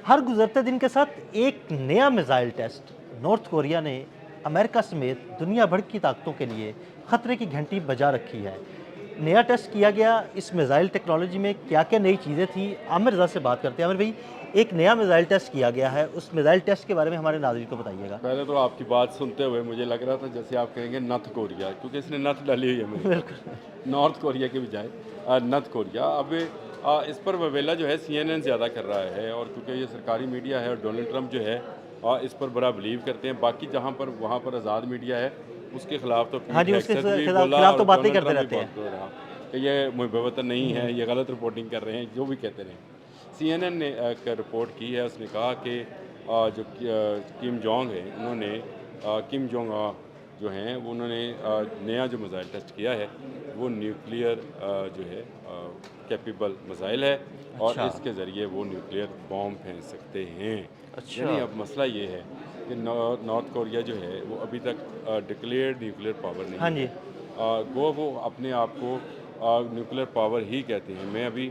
हर गुजरते दिन के साथ एक नया मिसाइल टेस्ट नॉर्थ कोरिया ने अमेरिका समेत दुनिया भर की ताकतों के लिए खतरे की घंटी बजा रखी है। नया टेस्ट किया गया, इस मिसाइल टेक्नोलॉजी में क्या क्या नई चीज़ें थी, आमिर रज़ा से बात करते हैं। आमिर भाई, एक नया मिसाइल टेस्ट किया गया है, उस मिसाइल टेस्ट के बारे में हमारे नाज़रीन को बताइएगा। पहले तो आपकी बात सुनते हुए मुझे लग रहा था जैसे आप कहेंगे नॉर्थ कोरिया, क्योंकि इसने नथ डाली हुई है मेरे ऊपर। नॉर्थ कोरिया के बजाय नॉर्थ कोरिया। अब इस पर ववेला जो है CNN ज़्यादा कर रहा है, और क्योंकि ये सरकारी मीडिया है और डोनाल्ड ट्रंप जो है इस पर बड़ा बिलीव करते हैं। बाकी जहाँ पर वहाँ पर आज़ाद मीडिया है, उसके खिलाफ तो हाँ पीट जी, उसके हेगसेथ भी बोला खिलाफ तो और बातें डोनाल्ड करते ट्रंप भी रहते हैं। बोल रहा कि ये मुबवतन नहीं है, ये गलत रिपोर्टिंग कर रहे हैं, जो भी कहते रहे। CNN ने एक रिपोर्ट की है, उसने कहा कि जो किम जोंग है, उन्होंने किम जोंग जो हैं वो उन्होंने नया जो मिसाइल टेस्ट किया है वो न्यूक्लियर जो है कैपेबल मिसाइल है, और अच्छा। इसके ज़रिए वो न्यूक्लियर बॉम्ब फेंक सकते हैं। अच्छा। यानी अब मसला ये है कि नॉर्थ कोरिया जो है वो अभी तक डिक्लेयर्ड न्यूक्लियर पावर हाँ नहीं जी। है। गो वो अपने आप को न्यूक्लियर पावर ही कहते हैं। मैं अभी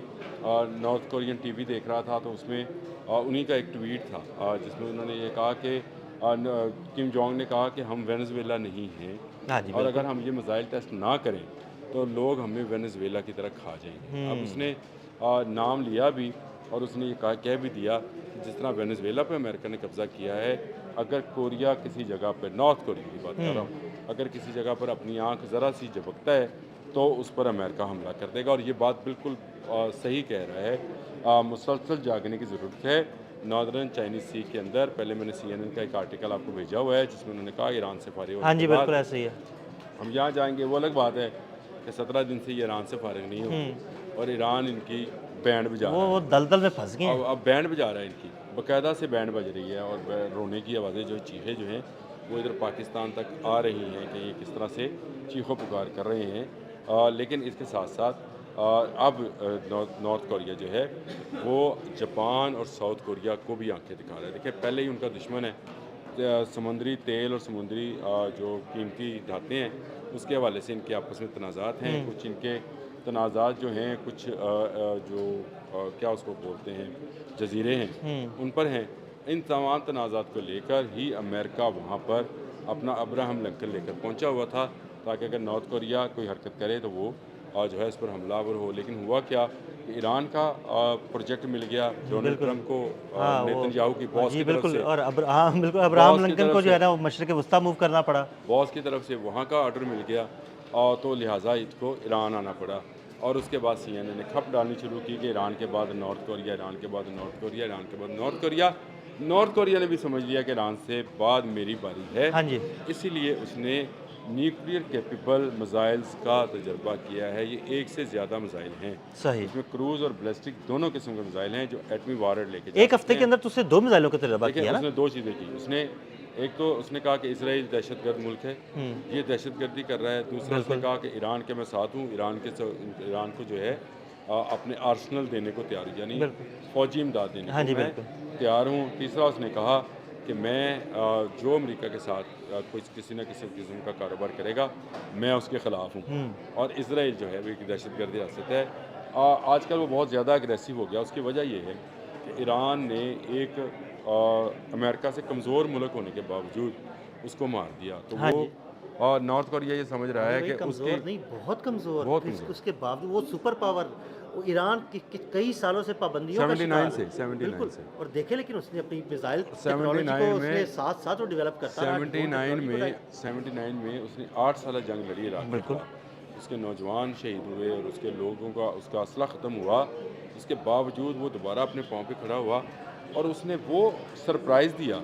नॉर्थ कोरियन टीवी देख रहा था, तो उसमें उन्हीं का एक ट्वीट था जिसमें उन्होंने ये कहा कि किम जोंग ने कहा कि हम वेनेजुएला नहीं हैं, हाँ जी, और अगर बिल्कुल। हम ये मिसाइल टेस्ट ना करें तो लोग हमें वेनेजुएला की तरह खा जाएंगे। अब उसने नाम लिया भी, और उसने ये कह भी दिया कि जिस तरह वेनेजुएला पे अमेरिका ने कब्ज़ा किया है, अगर कोरिया किसी जगह पर, नॉर्थ कोरिया की बात कर रहा हूँ, अगर किसी जगह पर अपनी आंख ज़रा सी झपकता है तो उस पर अमेरिका हमला कर देगा। और ये बात बिल्कुल सही कह रहा है। मुसलसल जागने की ज़रूरत है। नॉर्दर्न चाइनीज़ सी के अंदर, पहले मैंने CNN का एक आर्टिकल आपको भेजा हुआ है जिसमें उन्होंने कहा ईरान से फारिग हाँ होने के जी, बाद बिल्कुल ऐसे ही है। हम यहाँ जाएंगे। वो अलग बात है कि 17 दिन से ये ईरान से फारिग नहीं होंगे, और ईरान इनकी बैंड बजा रहा वो है। दलदल में फंस गए हैं। अब बैंड बजा रहा है इनकी, बाकायदा से बैंड बज रही है, और रोने की आवाज़ें, जो चीखें जो हैं वो इधर पाकिस्तान तक आ रही हैं कि ये किस तरह से चीखों पुकार कर रहे हैं। लेकिन इसके साथ साथ अब नॉर्थ कोरिया जो है वो जापान और साउथ कोरिया को भी आंखें दिखा रहा है। देखिए, पहले ही उनका दुश्मन है। समुद्री तेल और समुद्री जो कीमती धातें हैं, उसके हवाले से इनके आपस में तनाज़ात हैं। कुछ इनके तनाज़ात जो हैं, कुछ जो क्या उसको बोलते हैं, जजीरे हैं, उन पर हैं। इन तमाम तनाज़ात को लेकर ही अमेरिका वहाँ पर अपना अब्राहम लिंकन लेकर पहुँचा हुआ था, ताकि अगर नॉर्थ कोरिया कोई हरकत करे तो वो जो है इस पर हमलावर हो। लेकिन हुआ क्या कि ईरान का प्रोजेक्ट मिल गया डोनाल्ड बिल्कुल। ट्रंप को, हाँ, वो नेतन्याहू की बॉस जी की तरफ बिल्कुल। से। और हाँ, बिल्कुल, अब्राहम बॉस की लिंकन तरफ को जो से है ना वो मशरिक़ वस्ता मूव करना पड़ा। बॉस की तरफ से वहाँ का ऑर्डर मिल गया, और तो लिहाजा इसको ईरान आना पड़ा। और उसके बाद CNN ने खप डालनी शुरू की कि ईरान के बाद नॉर्थ कोरिया, ईरान के बाद नॉर्थ कोरिया, ईरान के बाद नॉर्थ कोरिया। नॉर्थ कोरिया ने भी समझ लिया कि ईरान से बाद मेरी बारी है, हाँ जी। इसीलिए उसने न्यूक्लियर कैपेबल मिसाइल्स का तजर्बा किया है। ये एक से ज़्यादा मिसाइल हैं, सही। इसमें क्रूज़ और बैलिस्टिक दोनों किस्म के मिसाइल हैं जो एटमी वार लेके जा एक हफ्ते सकते के हैं। अंदर तो उसने 2 मिसाइलों का तजर्बा देखिए, किया ना? उसने दो चीज़ें की। उसने एक तो उसने कहा कि इसराइल दहशतगर्द मुल्क है, हुँ, ये दहशतगर्दी कर रहा है। दूसरा उसने बिल्कुल। कहा कि ईरान के मैं साथ हूँ, ईरान को जो है अपने आर्सनल देने को तैयार हूँ, यानी बिल्कुल। फ़ौजी इमदाद देने हाँ को जी, मैं बिल्कुल। तैयार हूँ। तीसरा उसने कहा कि मैं जो अमेरिका के साथ कोई किसी न किसी किस्म का कारोबार करेगा, मैं उसके ख़िलाफ़ हूँ। हुँ। और इसराइल जो है वो एक दहशतगर्द रियासत है। आजकल वो बहुत ज़्यादा अग्रेसिव हो गया। उसकी वजह ये है कि ईरान ने एक अमेरिका से कमज़ोर मुल्क होने के बावजूद उसको मार दिया। तो हाँ वो जी। नॉर्थ कोरिया ये समझ रहा आमिर है भाई, कि उसकी कमज़ोर नहीं, बहुत कमज़ोर। बहुत फिर कमज़ोर। उसके बावजूद वो सुपर पावर, वो ईरान की कई सालों से पाबंदियों का 79 शिकार। से 79 बिल्कुल। से और देखे, लेकिन उसने अपनी मिसाइल टेक्नोलॉजी को 79 उसने में साथ-साथ वो डेवलप करता रहा, ड्रोन 79 टेक्नोलॉजी को में लाई। 79 में उसने 8 साल जंग लड़ी इराक के बिल्कुल। खिलाफ। उसके नौजवान शहीद हुए और उसके लोगों का उसका असला ख़त्म हुआ। उसके बावजूद वो दोबारा अपने पाँव पे खड़ा हुआ, और उसने वो सरप्राइज़ दिया,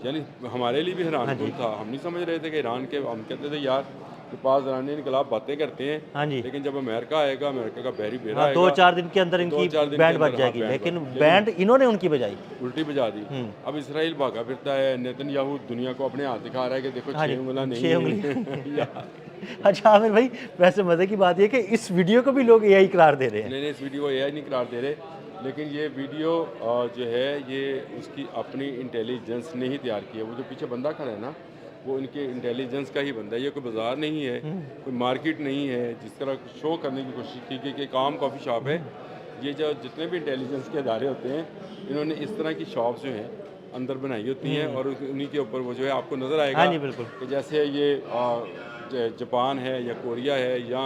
यानी हमारे लिए भी हैरान हाँ कुन जी। था। हम नहीं समझ रहे थे कि ईरान के, हम कहते थे यार कि पास ईरानी इनकलाब बातें करते हैं, हाँ जी। लेकिन जब अमेरिका आएगा, अमेरिका का बहरी बेड़ा हाँ, आएगा, 2-4 दिन के अंदर तो इनकी 2-4 दिन के बैंड बज अंदर हाँ जाएगी, बैंड लेकिन बाजी, लेकिन बैंड इन्होंने उनकी बजाई। उल्टी बजा दी। हुँ। अब इसराइल भागा फिरता है, नेतन्याहू दुनिया को अपने हाथ दिखा रहा है कि देखो हाँ जी, 6 उंगलियां नहीं 6 है। उँगली। यार, अच्छा आमिर भाई, वैसे मज़े की बात ये है कि इस वीडियो को भी लोग एआई करार दे रहे हैं। नहीं, इस वीडियो को AI नहीं करार दे रहे, लेकिन ये वीडियो जो है ये उसकी अपनी इंटेलिजेंस ने ही तैयार की है। वो जो पीछे बंदा खड़ा है ना, वो इनके इंटेलिजेंस का ही बंदा है। ये कोई बाज़ार नहीं है, कोई मार्केट नहीं है। जिस तरह शो करने की कोशिश की कि काम कॉफ़ी शॉप है, ये जो जितने भी इंटेलिजेंस के अदारे होते हैं, इन्होंने इस तरह की शॉप्स जो हैं अंदर बनाई होती हैं और उन्हीं के ऊपर वो जो है आपको नज़र आएगा हाँ जी, बिल्कुल। कि जैसे ये जापान है या कोरिया है या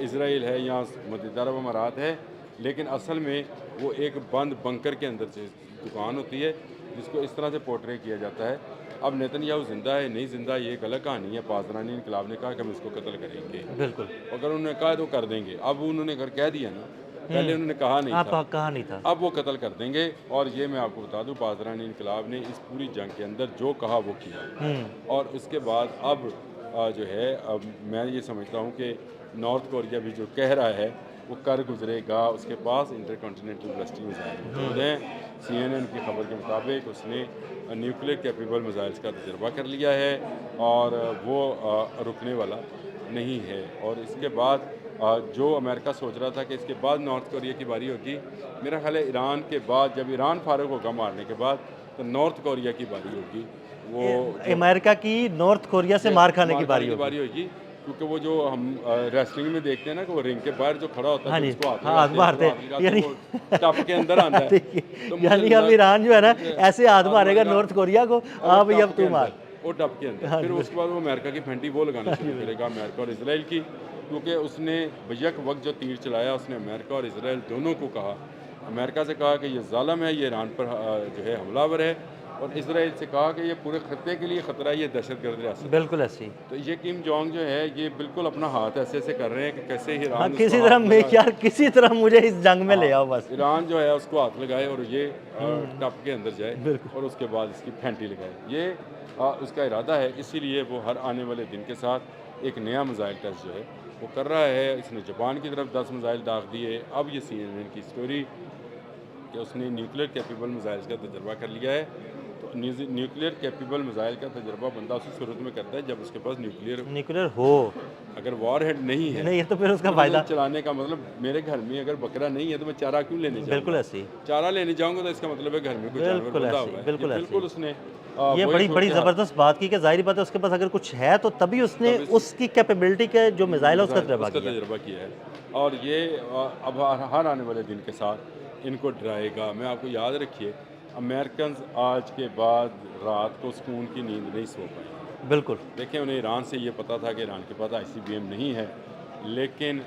इसराइल है या मुत्तहिदा अरब अमारात है, लेकिन असल में वो एक बंद बंकर के अंदर से दुकान होती है जिसको इस तरह से पोर्ट्रे किया जाता है। अब नेतन्याहू ज़िंदा है नहीं ज़िंदा ये एक अलग कहानी है। पासदानी इनकलाब ने कहा कि हम इसको कत्ल करेंगे, बिल्कुल। अगर उन्होंने कहा तो कर देंगे। अब उन्होंने अगर कह दिया ना, पहले उन्होंने कहा नहीं आप था, कहा नहीं था। अब वो कत्ल कर देंगे। और ये मैं आपको बता दूं, पासदानी इनकलाब ने इस पूरी जंग के अंदर जो कहा वो किया। और उसके बाद अब जो है अब मैं ये समझता हूँ कि नॉर्थ कोरिया भी जो कह रहा है वो कर गुजरेगा। उसके पास इंटरकॉन्टिनेंटल बैलिस्टिक मिसाइल मौजूद हैं। CNN की खबर के मुताबिक उसने न्यूक्लियर कैपेबल मिसाइल्स का तजर्बा कर लिया है और वो रुकने वाला नहीं है। और इसके बाद जो अमेरिका सोच रहा था कि इसके बाद नॉर्थ कोरिया की बारी होगी, मेरा ख्याल है ईरान के बाद, जब ईरान फारग होगा मारने के बाद, तो नॉर्थ कोरिया की बारी होगी। वो अमेरिका की नॉर्थ कोरिया से मार खाने की बारी होगी। क्योंकि वो जो हम रेसलिंग में देखते हैं ना कि वो रिंग के बाहर जो खड़ा होता है, हाँ तो जी, उसको हाथ हाँ, हाथ मारते हैं। लगाते हैं, वो टप के अंदर आता है। तो मुझे यानी अब लगा- ईरान जो है ना ऐसे हाथ मारेगा मारेगा, नॉर्थ कोरिया को, और हाँ वो भाई टप अब के तू मार। अंदर, वो टप के अंदर फिर उसके बाद वो अमेरिका की फेंटी वो लगाना शुरू करेगा, अमेरिका और इसराइल की। क्योंकि उसने बयक वक्त जो तीर चलाया, उसने अमेरिका और इसराइल दोनों को कहा। अमेरिका से कहा कि ये जालिम है, ये ईरान पर जो है हमलावर है, और इसराइल से कहा कि ये पूरे खत्ते के लिए ख़तरा है, ये दहशतगर्द रियासत। बिल्कुल ऐसी। तो ये किम जोंग जो है ये बिल्कुल अपना हाथ ऐसे ऐसे कर रहे हैं कि कैसे ईरान हाँ, उसको किसी हाथ तरह मैं लगा- यार किसी तरह मुझे इस जंग में ले आओ बस। ईरान जो है उसको हाथ लगाए और ये टप के अंदर जाए और उसके बाद इसकी फेंटी लगाए। ये उसका इरादा है। इसीलिए वो हर आने वाले दिन के साथ एक नया मिसाइल टेस्ट जो है वो कर रहा है। इसने जापान की तरफ 10 मिसाइल दाग दिए। अब ये CNN की स्टोरी कि उसने न्यूक्लियर कैपेबल मिसाइल्स का तजर्बा कर लिया है। तो न्यूक्लियर कैपेबल मिसाइल का तजर्बा बंदा उसी सूरत में करता है जब उसके पास न्यूक्लियर हो। अगर वॉर हेड नहीं है नहीं है तो फिर उसका तो फायदा। चलाने का मतलब, मेरे घर में अगर बकरा नहीं है तो मैं चारा क्यों लेने जाऊंगा? बिल्कुल ऐसी। चारा लेने जाऊंगा तो इसका मतलब है घर में कोई जानवर बिल्कुल बंधा ऐसी, हुआ है। बिल्कुल ये ऐसी। बिल्कुल उसने ये वही बड़ी सोच बड़ी के ज़बरदस्त बात की कि जाहिर बात है उसके पास अगर कुछ है तो तभी उसने उसकी कैपेबिलिटी के जो मिसाइल है उसका तजर्बा उसका किया। तजर्बा किया है। और ये अब हर आने वाले दिन के साथ इनको डराएगा। मैं आपको याद रखिए, अमेरिकन आज के बाद रात को सुकून की नींद नहीं सो पाए। बिल्कुल। देखें, उन्हें ईरान से ये पता था कि ईरान के पास ICBM नहीं है, लेकिन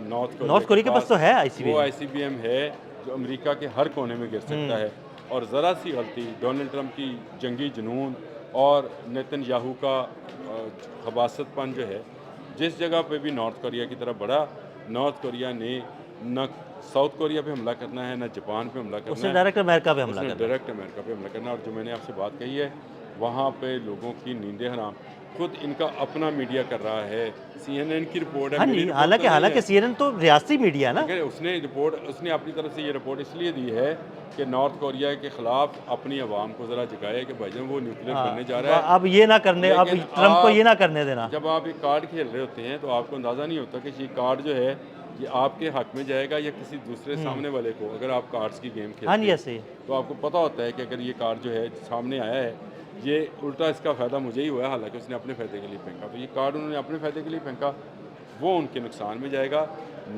नॉर्थ कोरिया के पास तो है ICBM। वो ICBM है जो अमेरिका के हर कोने में गिर सकता है। और ज़रा सी गलती, डोनाल्ड ट्रंप की जंगी जुनून और नेतन्याहू का खबासतपन जो है, जिस जगह पे भी नॉर्थ कोरिया की तरफ बढ़ा, नॉर्थ कोरिया ने न साउथ कोरिया पे हमला करना है, न जापान पे हमला करना उसने है, डायरेक्ट अमेरिका पे हमला उसने करना। डायरेक्ट अमेरिका पे हमला करना। और जो मैंने आपसे बात कही है, वहाँ पे लोगों की नींदें हराम खुद इनका अपना मीडिया कर रहा है। CNN की रिपोर्ट है। हाँ मेरी जी, रिपोर्ट हालांकि तो नहीं हालांकि है। CNN तो रियासती मीडिया है ना। ठीक है, उसने अपनी तरफ से ये रिपोर्ट इसलिए दी है कि नॉर्थ कोरिया के खिलाफ अपनी आवाम को ज़रा जगाए कि भाईजान वो न्यूक्लियर बनने जा रहा है। अब ये ना करने, अब लेकिन ट्रंप को ये ना करने देना। जब आप एक कार्ड खेल रहे होते हैं तो आपको अंदाज़ा नहीं होता कि ये कार्ड जो है ये आपके हक में जाएगा या किसी दूसरे सामने वाले को। अगर आप कार्ड्स की गेम खेलते हाँ जी, हैं ऐसे ही। तो आपको पता होता है कि अगर ये कार्ड जो है सामने आया है, ये उल्टा इसका फ़ायदा मुझे ही हुआ है, हालांकि उसने अपने फ़ायदे के लिए फेंका। तो ये कार्ड उन्होंने अपने फ़ायदे के लिए फेंका, वो उनके नुकसान में जाएगा।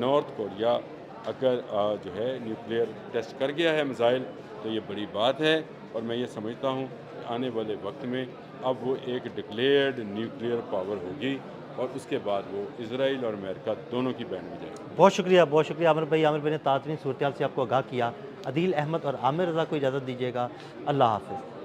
नॉर्थ कोरिया अगर जो है न्यूक्लियर टेस्ट कर गया है मिसाइल, तो ये बड़ी बात है। और मैं ये समझता हूँ कि आने वाले वक्त में अब वो एक डिक्लेयर्ड न्यूक्लियर पावर होगी और उसके बाद वो इसराइल और अमेरिका दोनों की बैंड में जाएगी। बहुत शुक्रिया आमिर भाई। आमिर भाई ने ताज़ीन सूरत हाल से आपको आगाह किया। अदील अहमद और आमिर रज़ा को इजाज़त दीजिएगा। अल्लाह हाफ़िज़।